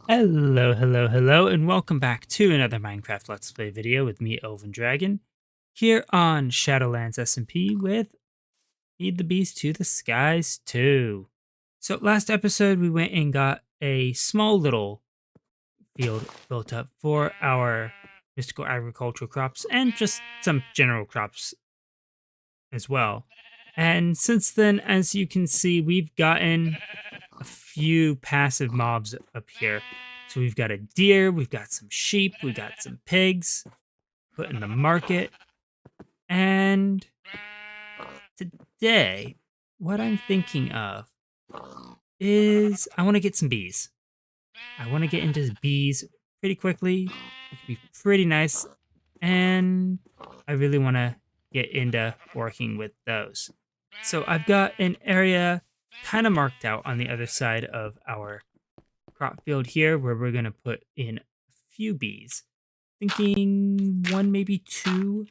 Hello, and welcome back to another Minecraft Let's Play video with me, Elven Dragon, here on Shadowlands SMP with Feed the Beast to the Skies 2. So last episode we went and got a small little field built up for our mystical agricultural crops and just some general crops as well. And since then, as you can see, we've gotten a few passive mobs up here. So we've got a deer, we've got some sheep, we've got some pigs put in the market. And today, what I'm thinking of is I want to get some bees. I want to get into bees pretty quickly. It could be pretty nice. And I really want to get into working with those. So I've got an area kind of marked out on the other side of our crop field here where we're going to put in a few bees. Thinking one, maybe two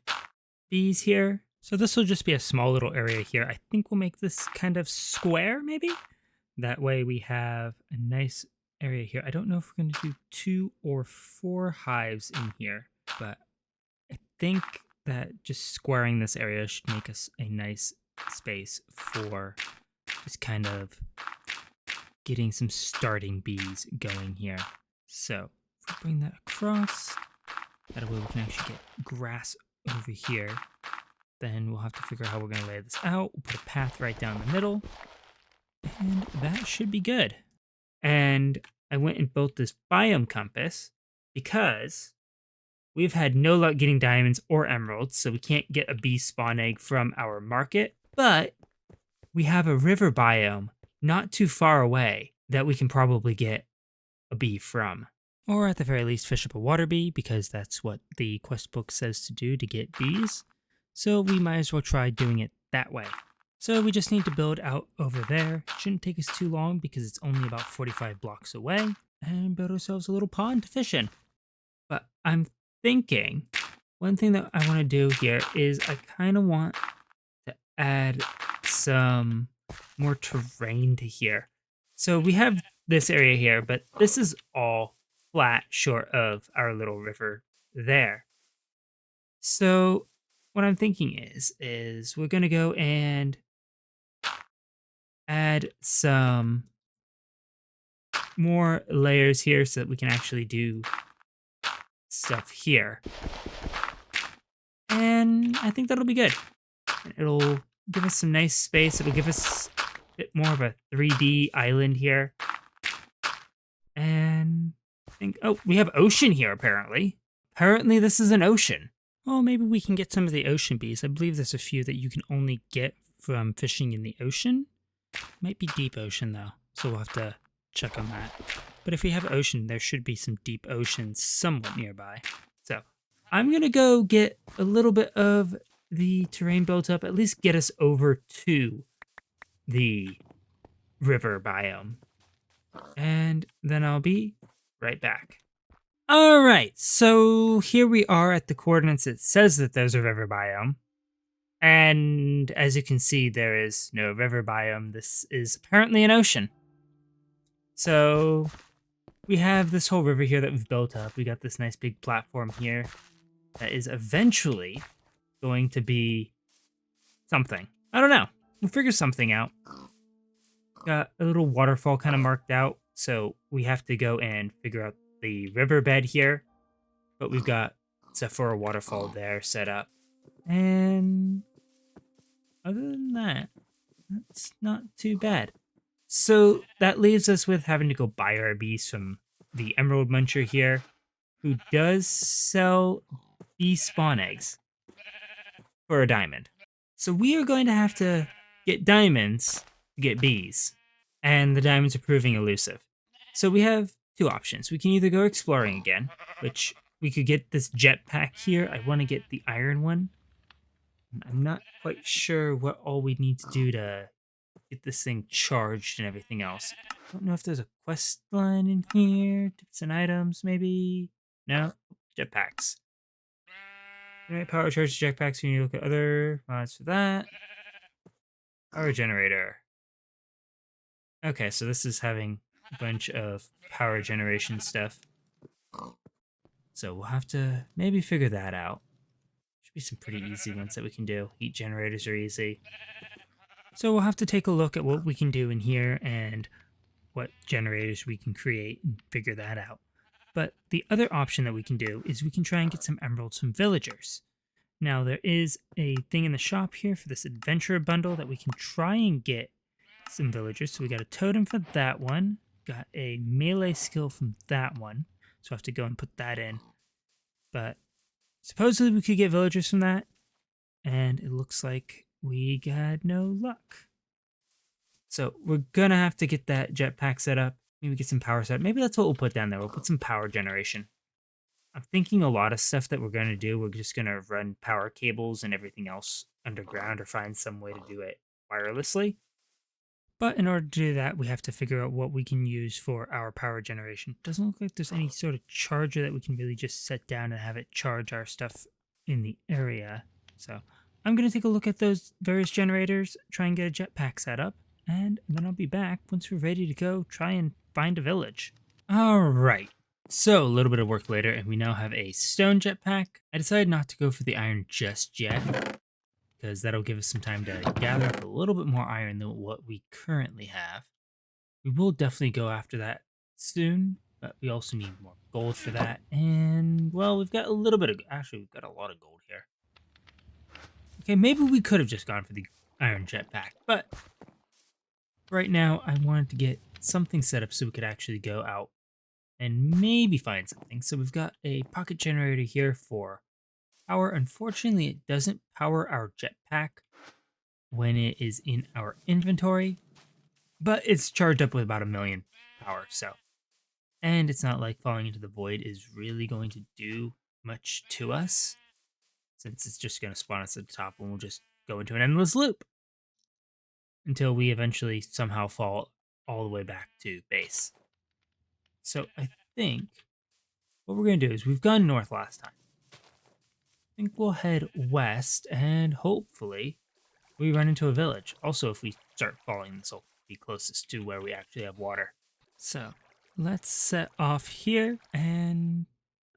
bees here. So this will just be a small little area here. I think we'll make this kind of square, maybe? That way we have a nice area here. I don't know if we're going to do 2 or 4 hives in here, but I think that just squaring this area should make us a nice space for just kind of getting some starting bees going here. So if we bring that across, that way we can actually get grass over here. Then we'll have to figure out how we're going to lay this out. We'll put a path right down the middle, and that should be good. And I went and built this biome compass because we've had no luck getting diamonds or emeralds, so we can't get a bee spawn egg from our market. But we have a river biome not too far away that we can probably get a bee from. Or at the very least fish up a water bee, because that's what the quest book says to do to get bees. So we might as well try doing it that way. So we just need to build out over there. It shouldn't take us too long because it's only about 45 blocks away. And build ourselves a little pond to fish in. But I'm thinking, one thing that I want to do here is I kind of want to add some more terrain to here. So we have this area here, but this is all flat short of our little river there. So what I'm thinking is we're going to go and add some more layers here so that we can actually do stuff here. And I think that'll be good. It'll give us some nice space. It'll give us a bit more of a 3D island here. And I think, oh, we have ocean here apparently. Apparently this is an ocean. Oh, maybe we can get some of the ocean bees. I believe there's a few that you can only get from fishing in the ocean. Might be deep ocean though, so we'll have to check on that. But if we have ocean, there should be some deep ocean somewhat nearby. So I'm gonna go get a little bit of the terrain built up, at least get us over to the river biome. And then I'll be right back. All right, so here we are at the coordinates. It says that there's a river biome. And as you can see, there is no river biome. This is apparently an ocean. So we have this whole river here that we've built up. We got this nice big platform here that is eventually going to be something. I don't know. We'll figure something out. Got a little waterfall kind of marked out. So we have to go and figure out the riverbed here. But we've got Sephora waterfall there set up. And other than that, that's not too bad. So that leaves us with having to go buy our bees from the Emerald Muncher here, who does sell bee spawn eggs for a diamond. So we are going to have to get diamonds to get bees, and the diamonds are proving elusive. So we have two options. We can either go exploring again, which we could get this jetpack here. I want to get the iron one. I'm not quite sure what all we need to do to get this thing charged and everything else. I don't know if there's a quest line in here. Tips and items, maybe? No? Jetpacks. Generate power charge jetpacks when you look at other mods for that. Power generator. Okay, so this is having a bunch of power generation stuff. So we'll have to maybe figure that out. Should be some pretty easy ones that we can do. Heat generators are easy. So we'll have to take a look at what we can do in here and what generators we can create and figure that out. But the other option that we can do is we can try and get some emeralds from villagers. Now there is a thing in the shop here for this adventurer bundle that we can try and get some villagers. So we got a totem for that one, got a melee skill from that one. So I have to go and put that in. But supposedly we could get villagers from that, and it looks like we got no luck. So we're gonna have to get that jetpack set up. Maybe get some power set up. Maybe that's what we'll put down there. We'll put some power generation. I'm thinking a lot of stuff that we're gonna do, we're just gonna run power cables and everything else underground or find some way to do it wirelessly. But in order to do that, we have to figure out what we can use for our power generation. Doesn't look like there's any sort of charger that we can really just set down and have it charge our stuff in the area. So I'm going to take a look at those various generators, try and get a jetpack set up, and then I'll be back once we're ready to go try and find a village. All right. So a little bit of work later, and we now have a stone jetpack. I decided not to go for the iron just yet, because that'll give us some time to gather up a little bit more iron than what we currently have. We will definitely go after that soon, but we also need more gold for that. And, well, we've got a little bit of... Actually, we've got a lot of gold here. Okay, maybe we could have just gone for the iron jetpack, but right now I wanted to get something set up so we could actually go out and maybe find something. So we've got a pocket generator here for power. Unfortunately, it doesn't power our jetpack when it is in our inventory, but it's charged up with about 1 million power. So, and it's not like falling into the void is really going to do much to us, since it's just going to spawn us at the top and we'll just go into an endless loop until we eventually somehow fall all the way back to base. So I think what we're going to do is we've gone north last time. I think we'll head west and hopefully we run into a village. Also, if we start falling, this will be closest to where we actually have water. So let's set off here, and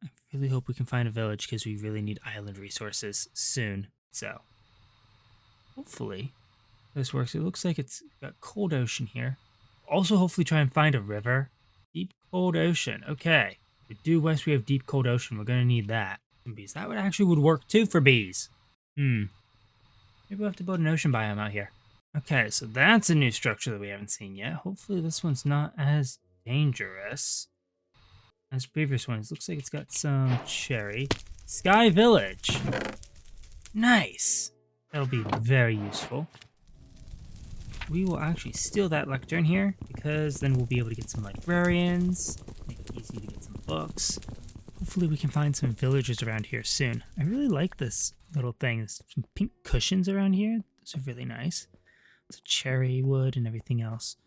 I really hope we can find a village because we really need island resources soon. So hopefully this works. It looks like it's got cold ocean here. Also, hopefully try and find a river. Deep cold ocean. Okay. If we do west, we have deep cold ocean. We're going to need that. Bees. That would work too for bees. Maybe we'll have to build an ocean biome out here. Okay, so that's a new structure that we haven't seen yet. Hopefully this one's not as dangerous as previous ones. Looks like it's got some cherry. Sky Village. Nice. That'll be very useful. We will actually steal that lectern here, because then we'll be able to get some librarians, make it easy to get some books. Hopefully we can find some villagers around here soon. I really like this little thing. There's some pink cushions around here. Those are really nice. It's cherry wood and everything else.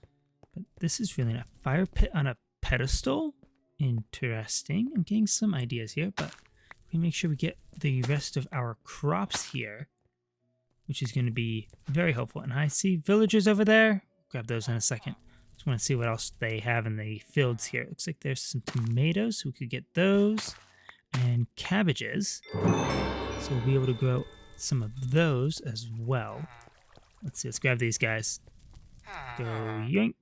But this is really nice. Fire pit on a pedestal. Interesting. I'm getting some ideas here, but we make sure we get the rest of our crops here, which is going to be very helpful. And I see villagers over there. Grab those in a second. Just want to see what else they have in the fields here. Looks like there's some tomatoes, so we could get those, and cabbages. So we'll be able to grow some of those as well. Let's see, let's grab these guys. Go yoink.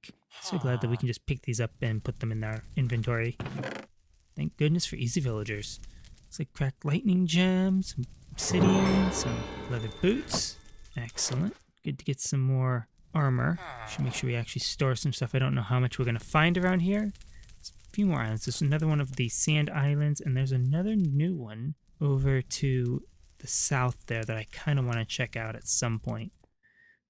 So glad that we can just pick these up and put them in our inventory. Thank goodness for easy villagers. Looks like cracked lightning gems, some obsidian, some leather boots. Excellent. Good to get some more armor. Should make sure we actually store some stuff. I don't know how much we're going to find around here. There's a few more islands. There's another one of the sand islands, and there's another new one over to the south there that I kind of want to check out at some point.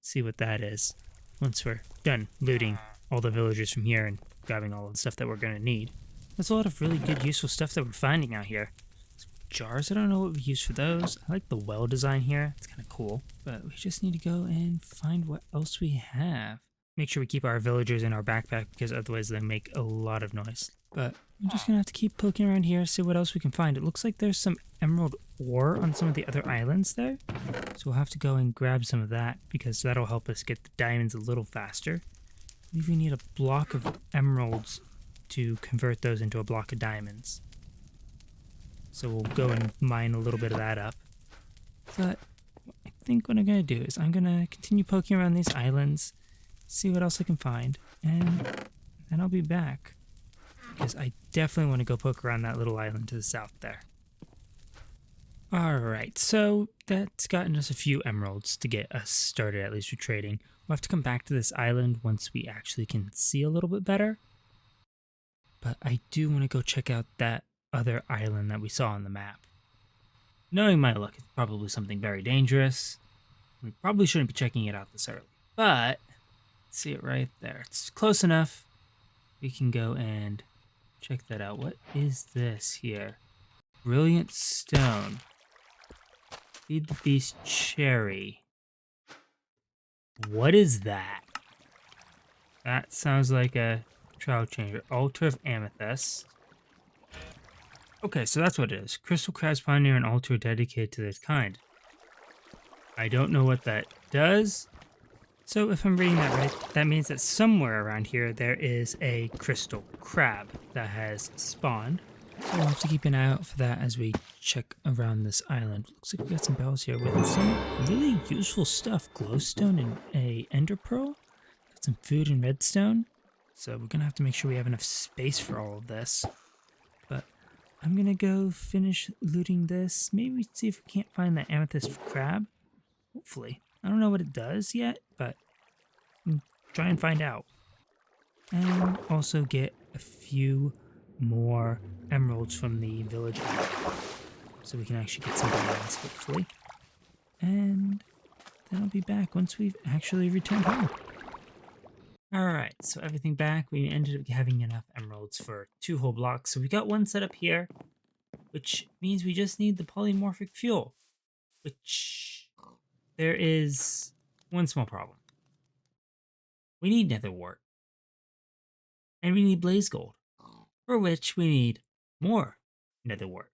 See what that is once we're done looting all the villagers from here and grabbing all of the stuff that we're going to need. There's a lot of really good useful stuff that we're finding out here. Jars, I don't know what we use for those. I like the well design here. It's kind of cool. But we just need to go and find what else we have. Make sure we keep our villagers in our backpack, because otherwise they make a lot of noise. But I'm just going to have to keep poking around here, see what else we can find. It looks like there's some emerald ore on some of the other islands there. So we'll have to go and grab some of that, because that'll help us get the diamonds a little faster. believe we need a block of emeralds to convert those into a block of diamonds. So we'll go and mine a little bit of that up. But I think what I'm going to do is I'm going to continue poking around these islands, see what else I can find, and then I'll be back. Because I definitely want to go poke around that little island to the south there. Alright, so that's gotten us a few emeralds to get us started, at least with trading. We'll have to come back to this island once we actually can see a little bit better. But I do want to go check out that other island that we saw on the map. Knowing my luck, it's probably something very dangerous. We probably shouldn't be checking it out this early. But, see it right there. It's close enough. We can go and check that out. What is this here? Brilliant stone. Feed the beast cherry. What is that? That sounds like a trial changer. Altar of amethyst. Okay, so that's what it is. Crystal crabs pioneer an altar dedicated to this kind. I don't know what that does. So if I'm reading that right, that means that somewhere around here there is a crystal crab that has spawned. So we'll have to keep an eye out for that as we check around this island. Looks like we got some bells here with some really useful stuff. Glowstone and a ender pearl. Got some food and redstone. So we're going to have to make sure we have enough space for all of this. But I'm going to go finish looting this. Maybe see if we can't find that amethyst crab. Hopefully. I don't know what it does yet, but try and find out. And also get a few more emeralds from the village island, so we can actually get some diamonds, hopefully. And then I'll be back once we've actually returned home. Alright, so everything back. We ended up having enough emeralds for 2 whole blocks. So we got one set up here, which means we just need the polymorphic fuel, which there is one small problem. We need nether wart, and we need blaze gold, for which we need more nether wart,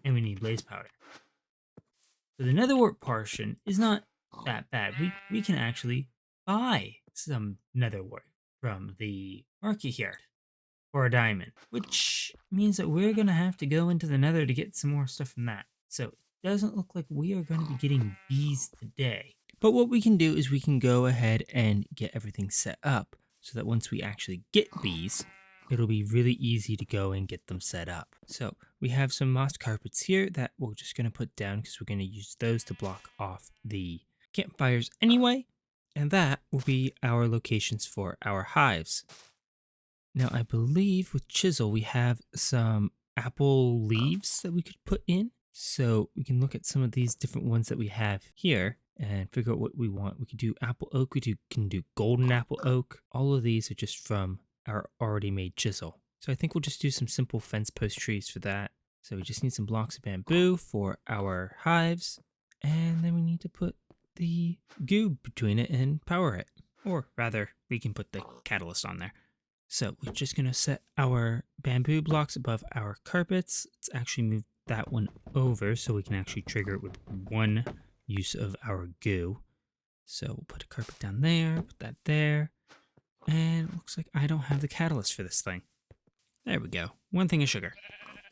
and we need blaze powder. So the nether wart portion is not that bad. We can actually buy some nether wart from the market here for a diamond, which means that we're going to have to go into the nether to get some more stuff from that. So it doesn't look like we are going to be getting bees today. But what we can do is we can go ahead and get everything set up so that once we actually get bees, it'll be really easy to go and get them set up. So we have some moss carpets here that we're just going to put down because we're going to use those to block off the campfires anyway. And that will be our locations for our hives. Now I believe with chisel we have some apple leaves that we could put in. So we can look at some of these different ones that we have here and figure out what we want. We could do apple oak, can do golden apple oak. All of these are just from our already made chisel. So I think we'll just do some simple fence post trees for that. So we just need some blocks of bamboo for our hives. And then we need to put the goo between it and power it. Or rather, we can put the catalyst on there. So we're just going to set our bamboo blocks above our carpets. Let's actually move that one over so we can actually trigger it with one use of our goo. So we'll put a carpet down there, put that there. And it looks like I don't have the catalyst for this thing. There we go. One thing of sugar.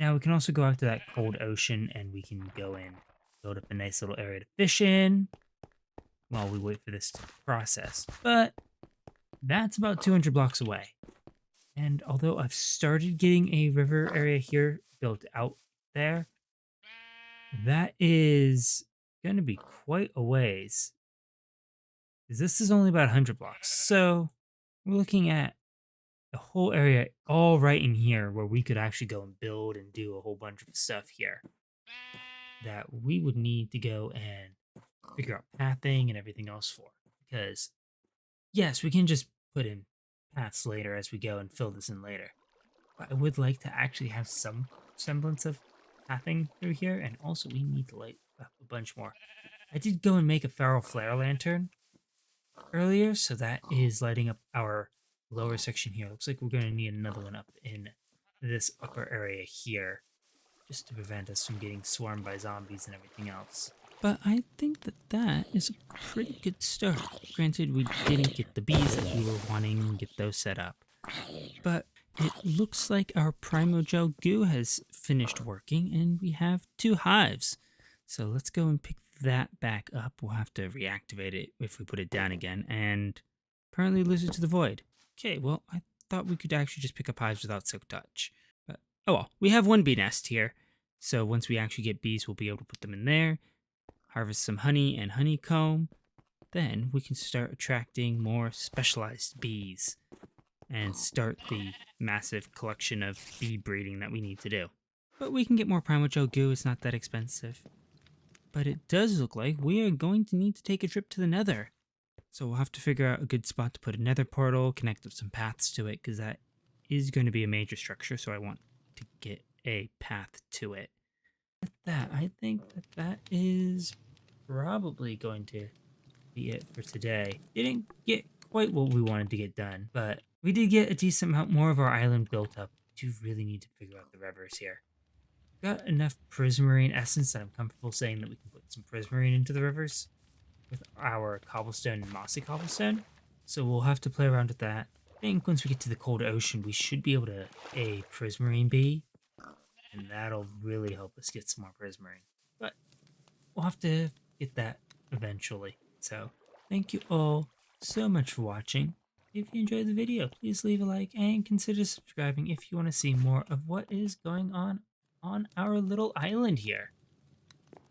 Now we can also go out to that cold ocean and we can go in, build up a nice little area to fish in while we wait for this to process. But that's about 200 blocks away. And although I've started getting a river area here built out there, that is going to be quite a ways. This is only about 100 blocks. So we're looking at the whole area all right in here where we could actually go and build and do a whole bunch of stuff here that we would need to go and figure out pathing and everything else for. Because yes, we can just put in paths later as we go and fill this in later. But I would like to actually have some semblance of pathing through here, and also we need to light up a bunch more. I did go and make a feral flare lantern earlier, so that is lighting up our lower section here. Looks like we're going to need another one up in this upper area here, just to prevent us from getting swarmed by zombies and everything else. But I think that that is a pretty good start. Granted, we didn't get the bees that we were wanting, get those set up. But it looks like our primogel goo has finished working and we have 2 hives. So let's go and pick that back up. We'll have to reactivate it if we put it down again and apparently lose it to the void. Okay, well, I thought we could actually just pick up hives without silk touch. But oh well, we have 1 bee nest here. So once we actually get bees, we'll be able to put them in there, harvest some honey and honeycomb. Then we can start attracting more specialized bees and start the massive collection of bee breeding that we need to do. But we can get more primogel goo, it's not that expensive. But it does look like we are going to need to take a trip to the nether. So we'll have to figure out a good spot to put a nether portal, connect up some paths to it, because that is going to be a major structure, so I want to get a path to it. With that, I think that that is probably going to be it for today. Didn't get quite what we wanted to get done, but we did get a decent amount more of our island built up. We do really need to figure out the rivers here. Got enough prismarine essence that I'm comfortable saying that we can put some prismarine into the rivers with our cobblestone and mossy cobblestone. So we'll have to play around with that. I think once we get to the cold ocean, we should be able to a prismarine bee, and that'll really help us get some more prismarine. But we'll have to get that eventually. So thank you all so much for watching. If you enjoyed the video, please leave a like and consider subscribing if you want to see more of what is going on our little island here.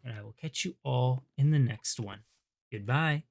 And I will catch you all in the next one. Goodbye.